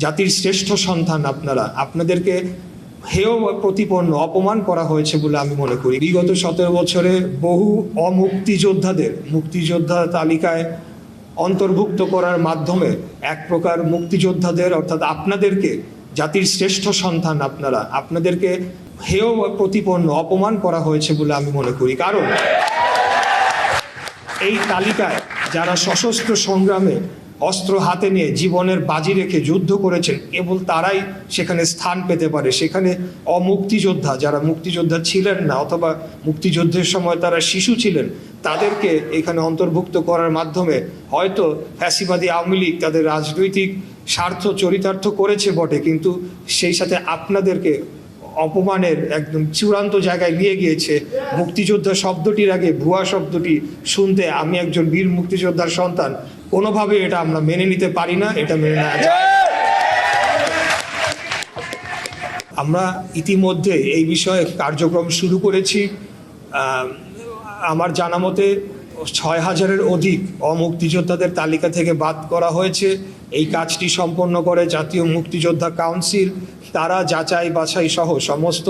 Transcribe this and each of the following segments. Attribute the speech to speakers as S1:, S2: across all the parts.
S1: জাতির শ্রেষ্ঠ সন্তান আপনারা, আপনাদেরকে হেয় প্রতিপন্ন অপমান করা হয়েছে বলে আমি মনে করি। বিগত 17 বছরে বহু মুক্তিযোদ্ধা তালিকায় অন্তর্ভুক্ত করার মাধ্যমে এক প্রকার মুক্তিযোদ্ধাদের অর্থাৎ আপনাদেরকে, জাতির শ্রেষ্ঠ সন্তান আপনারা, আপনাদেরকে হেয় প্রতিপন্ন অপমান করা হয়েছে বলে আমি মনে করি। কারণ এই তালিকায় যারা সশস্ত্র সংগ্রামে অস্ত্র হাতে নিয়ে জীবনের বাজি রেখে যুদ্ধ করেছেন, কেবল তারাই সেখানে স্থান পেতে পারে। সেখানে অমুক্তিযোদ্ধা, যারা মুক্তিযোদ্ধা ছিলেন না অথবা মুক্তিযুদ্ধের সময় তারা শিশু ছিলেন, তাদেরকে এখানে অন্তর্ভুক্ত করার মাধ্যমে হয়তো ফ্যাসিবাদী আওয়ামী লীগ তাদের রাজনৈতিক স্বার্থ চরিতার্থ করেছে বটে, কিন্তু সেই সাথে আপনাদেরকে অপমানের একদম চূড়ান্ত জায়গায় নিয়ে গিয়েছে। মুক্তিযোদ্ধা শব্দটির আগে ভুয়া শব্দটি শুনতে আমি একজন বীর মুক্তিযোদ্ধার সন্তান, কোনোভাবে এটা আমরা মেনে নিতে পারি না, এটা মেনে নেওয়া যায়। আমরা ইতিমধ্যে এই বিষয়ে কার্যক্রম শুরু করেছি। আমার জানা মতে 6000-এর অধিক অমুক্তিযোদ্ধাদের তালিকা থেকে বাদ করা হয়েছে। এই কাজটি সম্পন্ন করে জাতীয় মুক্তিযোদ্ধা কাউন্সিল। তারা যাচাই বাছাই সহ সমস্ত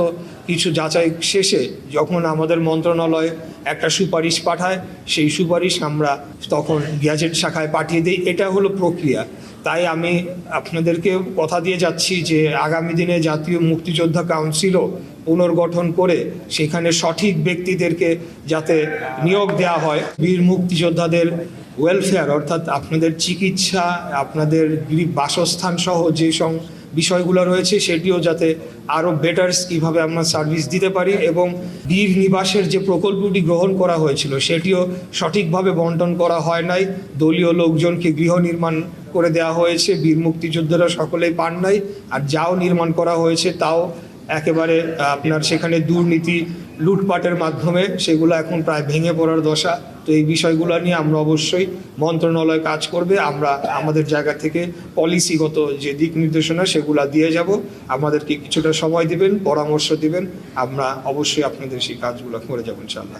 S1: কিছু যাচাই শেষে যখন আমাদের মন্ত্রণালয়ে একটা সুপারিশ পাঠায়, সেই সুপারিশ আমরা তখন গ্যাজেট শাখায় পাঠিয়ে দিই। এটা হলো প্রক্রিয়া। তাই আমি আপনাদেরকে কথা দিয়ে যাচ্ছি যে আগামী দিনে জাতীয় মুক্তিযোদ্ধা কাউন্সিলও পুনর্গঠন করে সেখানে সঠিক ব্যক্তিদেরকে যাতে নিয়োগ দেওয়া হয়। বীর মুক্তিযোদ্ধাদের ওয়েলফেয়ার অর্থাৎ আপনাদের চিকিৎসা, আপনাদের বাসস্থান সহ যে বিষয়গুলো রয়েছে সেটিও যাতে আরও বেটার কীভাবে আমরা সার্ভিস দিতে পারি, এবং বীর নিবাসের যে প্রকল্পটি গ্রহণ করা হয়েছিল সেটিও সঠিকভাবে বন্টন করা হয় নাই। দলীয় লোকজনকে গৃহ নির্মাণ করে দেওয়া হয়েছে, বীর মুক্তিযোদ্ধারা সকলেই পান নাই। আর যাও নির্মাণ করা হয়েছে তাও একেবারে আপনার সেখানে দুর্নীতি লুটপাটের মাধ্যমে সেগুলো এখন প্রায় ভেঙে পড়ার দশা। তো এই বিষয়গুলো নিয়ে আমরা অবশ্যই মন্ত্রণালয় কাজ করবে। আমরা আমাদের জায়গা থেকে পলিসিগত যে দিক নির্দেশনা সেগুলো দিয়ে যাব। আমাদেরকে কিছুটা সময় দিবেন, পরামর্শ দিবেন, আমরা অবশ্যই আপনাদের সেই কাজগুলো করে যাবো ইনশাআল্লাহ।